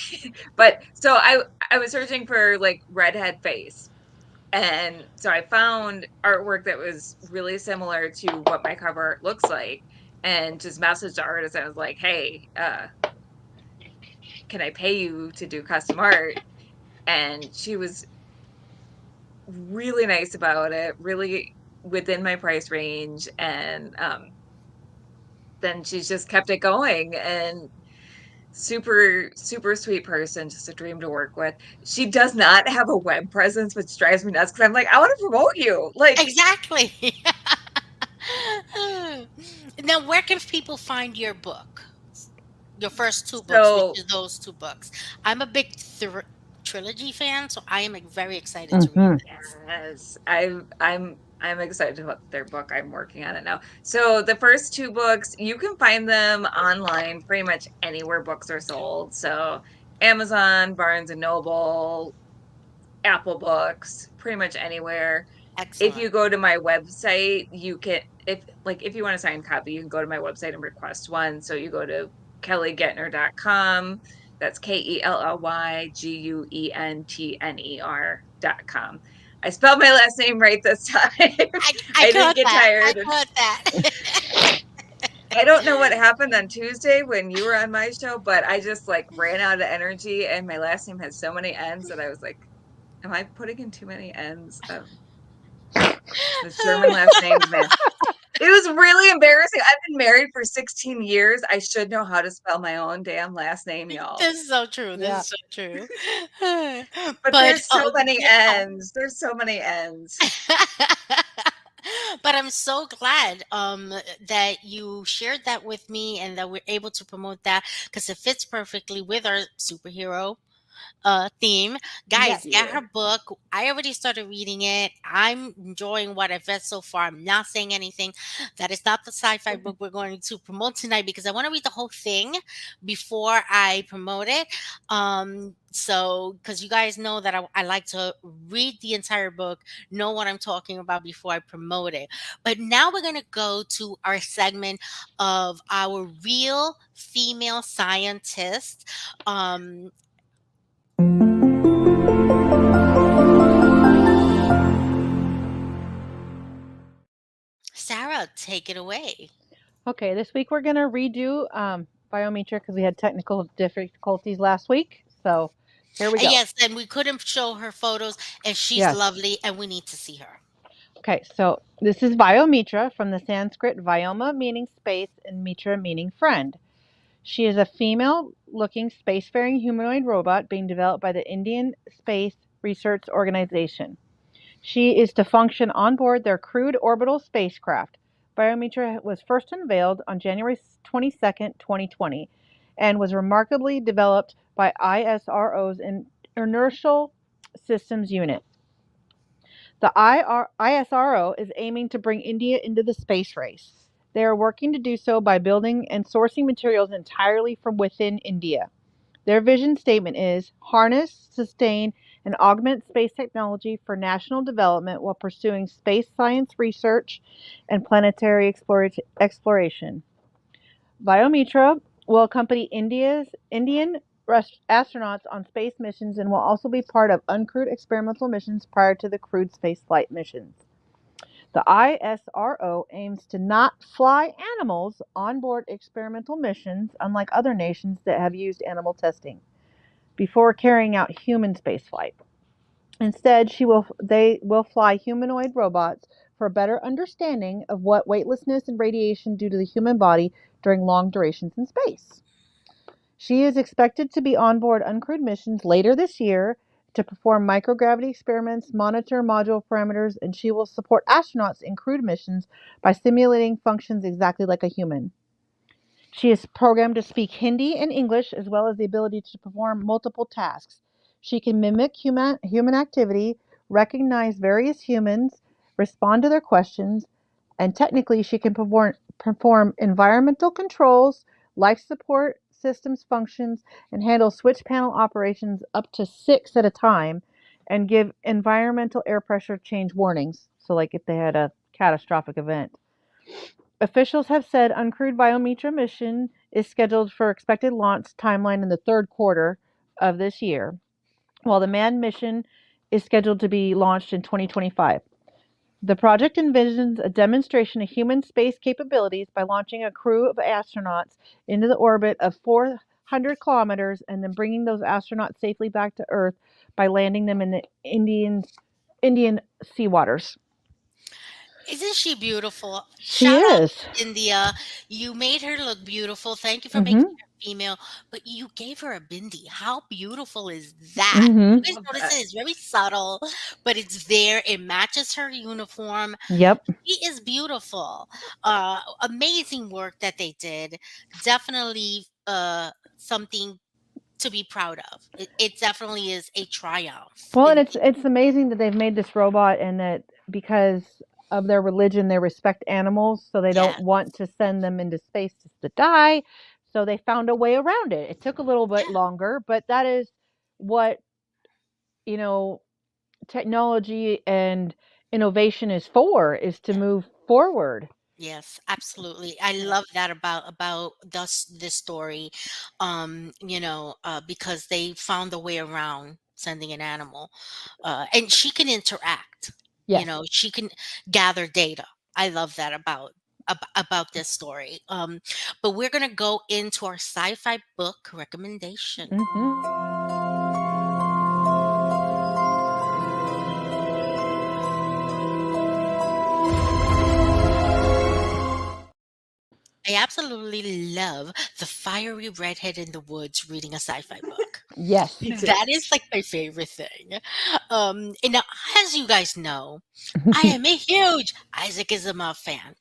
But so I was searching for like redhead face. And so I found artwork that was really similar to what my cover art looks like, and just messaged the artist. I was like, "Hey, can I pay you to do custom art?" And she was really nice about it, really within my price range, and then she's just kept it going, and super super sweet person, just a dream to work with. She does not have a web presence, which drives me nuts because I'm like, I want to promote you. Like, Exactly. Now, where can people find your book? Your first two books, which so is those two books. I'm a big trilogy fan, so I am very excited to read Hmm. this. yes, I'm excited about their book. I'm working on it now. So the first two books, you can find them online pretty much anywhere books are sold. So Amazon, Barnes and Noble, Apple Books, pretty much anywhere. If Excellent. you go to my website, you can, if you want a signed copy, you can go to my website and request one. So you go to kellygetner.com. That's KELLYGUENTNER.com. I spelled my last name right this time. I I didn't caught get that. I tired. caught that. I don't know what happened on Tuesday when you were on my show, but I just like ran out of energy, and my last name has so many N's that I was like, am I putting in too many N's? The German last names, man. It was really embarrassing. I've been married for 16 years. I should know how to spell my own damn last name, y'all. This is so true. This Yeah. is so true. But But there's so many you know, ends. There's so many ends. but I'm so glad that you shared that with me and that we're able to promote that because it fits perfectly with our superhero theme. Yes. Guys, get her book. I already started reading it. I'm enjoying what I've read so far. I'm not saying anything. That is not the sci-fi book we're going to promote tonight because I want to read the whole thing before I promote it. So because you guys know that I like to read the entire book, know what I'm talking about before I promote it. But now we're gonna go to our segment of our real female scientist. Um, Sarah, take it away. Okay, this week we're going to redo Biometra because we had technical difficulties last week. So here we And go. yes, and we couldn't show her photos, and she's Yes. lovely, and we need to see her. Okay, so this is Biometra from the Sanskrit Vyoma meaning space and Mitra meaning friend. She is a female looking spacefaring humanoid robot being developed by the Indian Space Research Organization. She is to function on board their crewed orbital spacecraft. Biometra was first unveiled on January 22nd, 2020, and was remarkably developed by ISRO's Inertial Systems Unit. The ISRO is aiming to bring India into the space race. They are working to do so by building and sourcing materials entirely from within India. Their vision statement is harness, sustain, and augment space technology for national development while pursuing space science research and planetary exploration. Biomitra will accompany Indian astronauts on space missions and will also be part of uncrewed experimental missions prior to the crewed spaceflight missions. The ISRO aims to not fly animals on board experimental missions, unlike other nations that have used animal testing, before carrying out human spaceflight. Instead, they will fly humanoid robots for a better understanding of what weightlessness and radiation do to the human body during long durations in space. She is expected to be on board uncrewed missions later this year to perform microgravity experiments, monitor module parameters, and she will support astronauts in crewed missions by simulating functions exactly like a human. She is programmed to speak Hindi and English, as well as the ability to perform multiple tasks. She can mimic human activity, recognize various humans, respond to their questions, and technically she can perform environmental controls, life support systems functions, and handle switch panel operations up to 6 at a time, and give environmental air pressure change warnings. So, like if they had a catastrophic event. Officials have said uncrewed Biometra mission is scheduled for expected launch timeline in the third quarter of this year, while the manned mission is scheduled to be launched in 2025. The project envisions a demonstration of human space capabilities by launching a crew of astronauts into the orbit of 400 kilometers and then bringing those astronauts safely back to Earth by landing them in the Indian sea waters. Isn't she beautiful? She Shout out is. to India. You made her look beautiful. Thank you for making Mm-hmm. her female, but you gave her a bindi. How beautiful is that? Mm-hmm. You guys Love notice that. it? It's very subtle, but it's there. It matches her uniform. Yep. She is beautiful. Amazing work that they did. Definitely something to be proud of. It definitely is a triumph. Well, and In it's amazing that they've made this robot and that because of their religion, they respect animals, so they yeah, don't want to send them into space just to die. So they found a way around it. It took a little bit yeah. longer, but that is what, you know, technology and innovation is to move forward. Yes, absolutely. I Yeah. love that about this story. Because they found a way around sending an animal. And she can interact. Yes. She can gather data. I love that about this story. But we're gonna go into our sci-fi book recommendation. Hmm. I absolutely love the fiery redhead in the woods reading a sci-fi book. Yes. Me too. That is like my favorite thing. And now, as you guys know, I am a huge Isaac Asimov fan.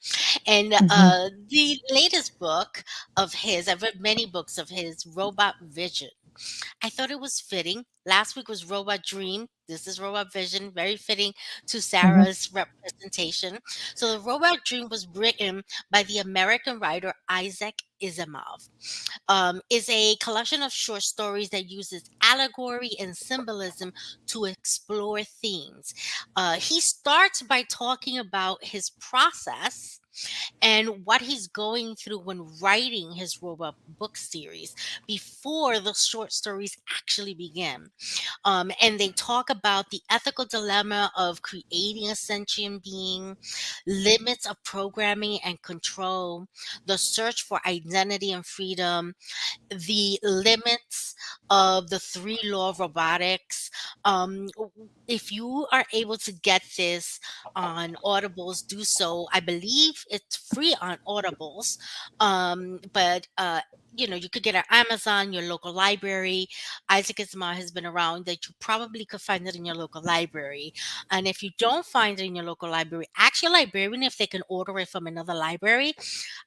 And Mhm. the latest book of his, I've read many books of his, Robot Vision. I thought it was fitting. Last week was Robot Dream. This is Robot Vision, very fitting to Mhm. Sarah's representation. So, the Robot Dream was written by the American writer Isaac Asimov. Is a collection of short stories that uses allegory and symbolism to explore themes. He starts by talking about his process and what he's going through when writing his robot book series before the short stories actually begin. And they talk about the ethical dilemma of creating a sentient being, limits of programming and control, the search for identity and freedom, the limits of the three law of robotics. If you are able to get this on Audibles, do so. I believe it's free on Audibles, but you could get it on Amazon, your local library. Isaac Asimov has been around that you probably could find it in your local library. And if you don't find it in your local library, ask your librarian if they can order it from another library.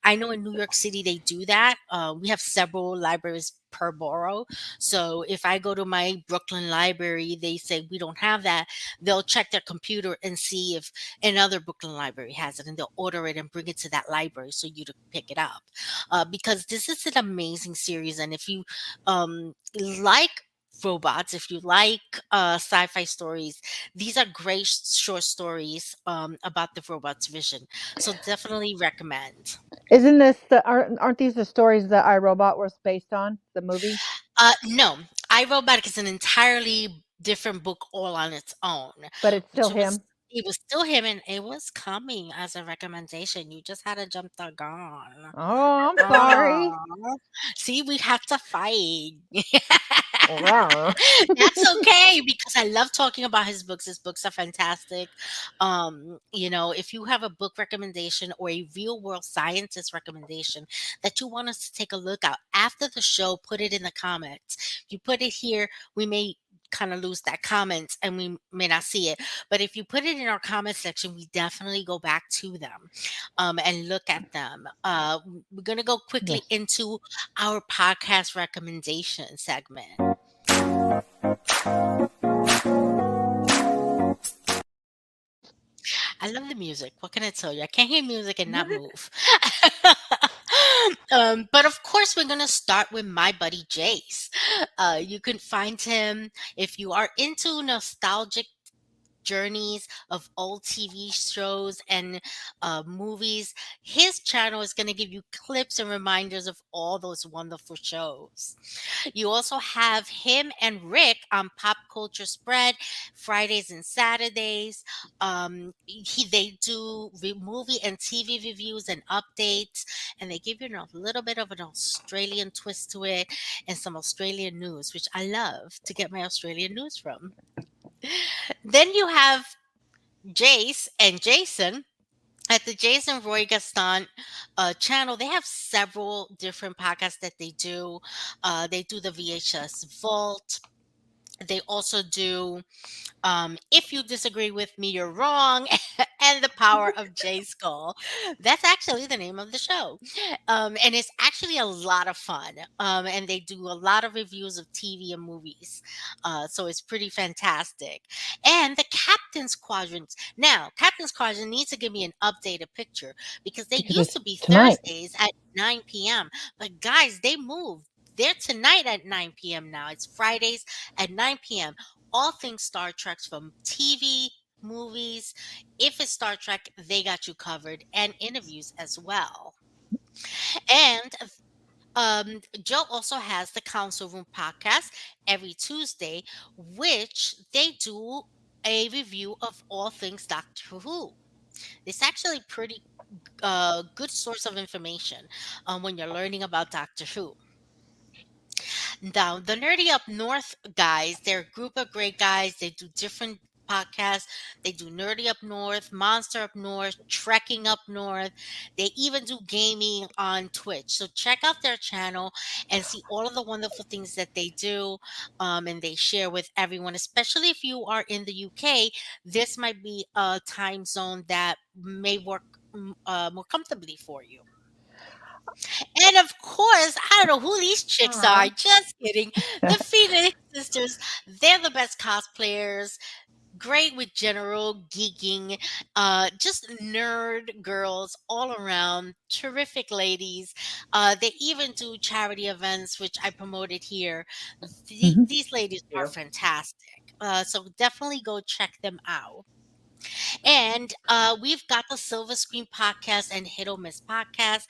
I know in New York City they do that. We have several libraries per borough. So if I go to my Brooklyn library, they say we don't have that. They'll check their computer and see if another Brooklyn library has it, and they'll order it and bring it to that library so you to pick it up. Because this is an amazing series, and if you like robots, if you like sci-fi stories, these are great short stories about the robot's vision. So definitely recommend. Isn't this aren't these the stories that iRobot was based on, the movie? No, I Robot is an entirely different book all on its own, But it's which still was him? it was still him and it was coming as a recommendation. You just had to jump the gun. Oh, I'm sorry. Oh, see, we have to fight. Rawr. That's okay because I love talking about his books. His books are fantastic. If you have a book recommendation or a real world scientist recommendation that you want us to take a look at after the show, put it in the comments. If you put it here, we may kind of lose that comment and we may not see it. But if you put it in our comment section, we definitely go back to them and look at them. We're going to go quickly Yes. into our podcast recommendation segment. I love the music. What can I tell you? I can't hear music and not move. But of course, we're going to start with my buddy Jace. You can find him if you are into nostalgic journeys of old TV shows and movies. His channel is going to give you clips and reminders of all those wonderful shows. You also have him and Rick on Pop Culture Spread Fridays and Saturdays. They do movie and TV reviews and updates, and they give you a little bit of an Australian twist to it and some Australian news, which I love to get my Australian news from. Then you have Jace and Jason at the Jason Roy Gaston channel. They have several different podcasts that they do. They do the VHS Vault. They also do If You Disagree With Me, You're Wrong, and The Power of J Skull. That's actually the name of the show. And it's actually a lot of fun. And they do a lot of reviews of TV and movies. So it's pretty fantastic. And the Captain's Quadrant. Now, Captain's Quadrant needs to give me an updated picture because they Because used it's to be tonight. Thursdays at 9 p.m. But guys, they moved. They're tonight at 9 p.m. now. It's Fridays at 9 p.m. All things Star Trek from TV, movies. If it's Star Trek, they got you covered, and interviews as well. And Joe also has the Council Room podcast every Tuesday, which they do a review of all things Doctor Who. It's actually pretty good source of information when you're learning about Doctor Who. Now, the Nerdy Up North guys, they're a group of great guys. They do different podcast. They do Nerdy Up North, Monster Up North, Trekking Up North. They even do gaming on Twitch. So check out their channel and see all of the wonderful things that they do, and they share with everyone, especially if you are in the UK. This might be a time zone that may work more comfortably for you. And of course, I don't know who these chicks Aw. are. Just kidding. The Phoenix Sisters, they're the best cosplayers. Great with general geeking, just nerd girls all around, terrific ladies. They even do charity events, which I promoted here. Mhm. These ladies are You. fantastic. So definitely go check them out. And we've got the Silver Screen Podcast and Hit or Miss Podcast,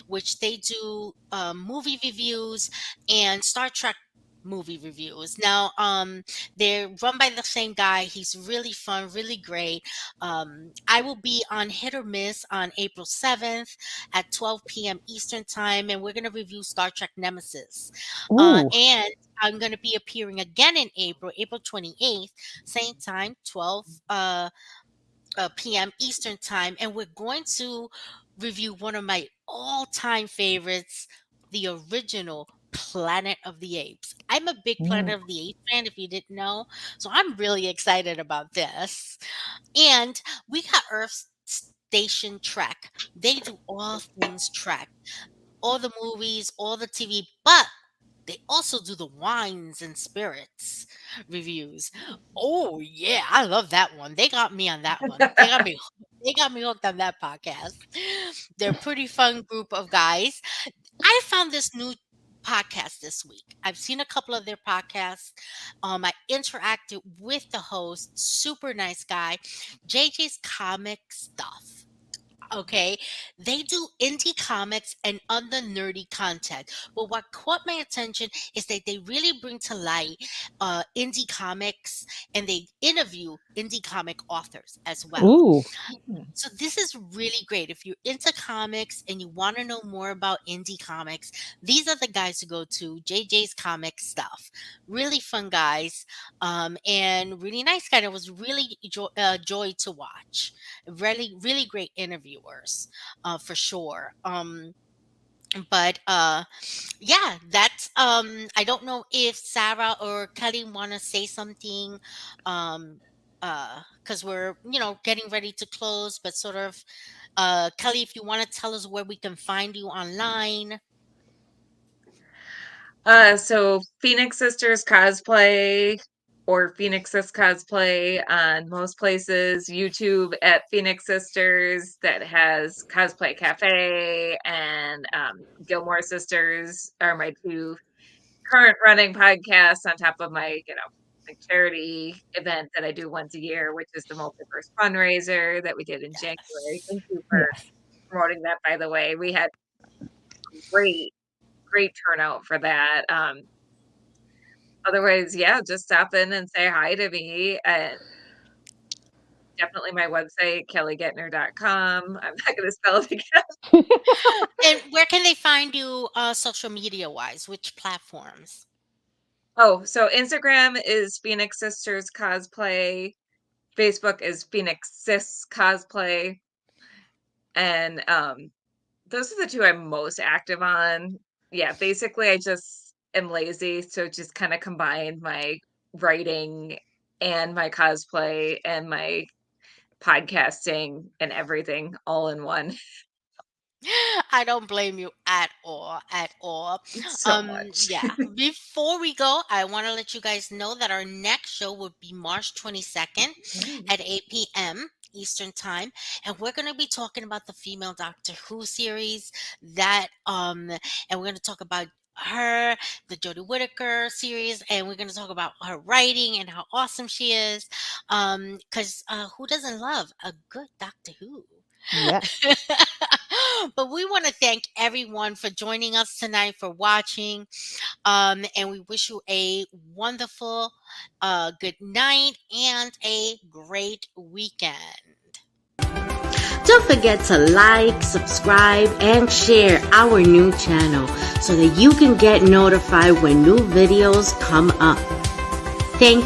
which they do movie reviews and Star Trek movie reviews. Now, they're run by the same guy. He's really fun, really great. I will be on Hit or Miss on April 7th at 12 p.m. Eastern Time, and we're going to review Star Trek Nemesis. Ooh. And I'm going to be appearing again in April 28th, same time, 12 p.m. Eastern Time, and we're going to review one of my all-time favorites, the original Planet of the Apes. I'm a big Planet Ooh. of the Apes fan, if you didn't know, so I'm really excited about this. And we got Earth Station Trek. They do all things Trek, all the movies, all the TV, but they also do the wines and spirits reviews. Oh yeah, I love that one. They got me on that one. They got me hooked on that podcast. They're a pretty fun group of guys. I found this new podcast this week. I've seen a couple of their podcasts. I interacted with the host, super nice guy, JJ's Comic Stuff. Okay, they do indie comics and other nerdy content. But what caught my attention is that they really bring to light indie comics, and they interview indie comic authors as well. Ooh. So this is really great. If you're into comics and you want to know more about indie comics, these are the guys to go to. JJ's Comic Stuff. Really fun guys, and really nice guy. It was really joy to watch. Really, really great interviewers, for sure. But yeah, that's I don't know if Sarah or Kelly want to say something, um because we're getting ready to close, but sort of Kelly, if you want to tell us where we can find you online. So Phoenix Sisters Cosplay or Phoenix Sis Cosplay on most places. YouTube at Phoenix Sisters, that has Cosplay Cafe, and Gilmore Sisters are my two current running podcasts on top of my, like charity event that I do once a year, which is the Multiverse fundraiser that we did in January. Yes. Thank you for Yes. promoting that, by the way. We had great turnout for that. Otherwise, yeah, just stop in and say hi to me. And definitely my website, kellygetner.com. I'm not going to spell it again. And where can they find you social media wise? Which platforms? Oh, so Instagram is Phoenix Sisters Cosplay. Facebook is Phoenix Sis Cosplay. And those are the two I'm most active on. Yeah, basically I just am lazy, so just kind of combine my writing and my cosplay and my podcasting and everything all in one. I don't blame you at all, at all. So much. Yeah. Before we go, I want to let you guys know that our next show will be March 22nd at 8 p.m. Eastern Time, and we're going to be talking about the female Doctor Who series and we're going to talk about her, the Jodie Whittaker series, and we're going to talk about her writing and how awesome she is. Because who doesn't love a good Doctor Who? Yes. But we want to thank everyone for joining us tonight, for watching, and we wish you a wonderful good night and a great weekend. Don't forget to like, subscribe, and share our new channel so that you can get notified when new videos come up. Thank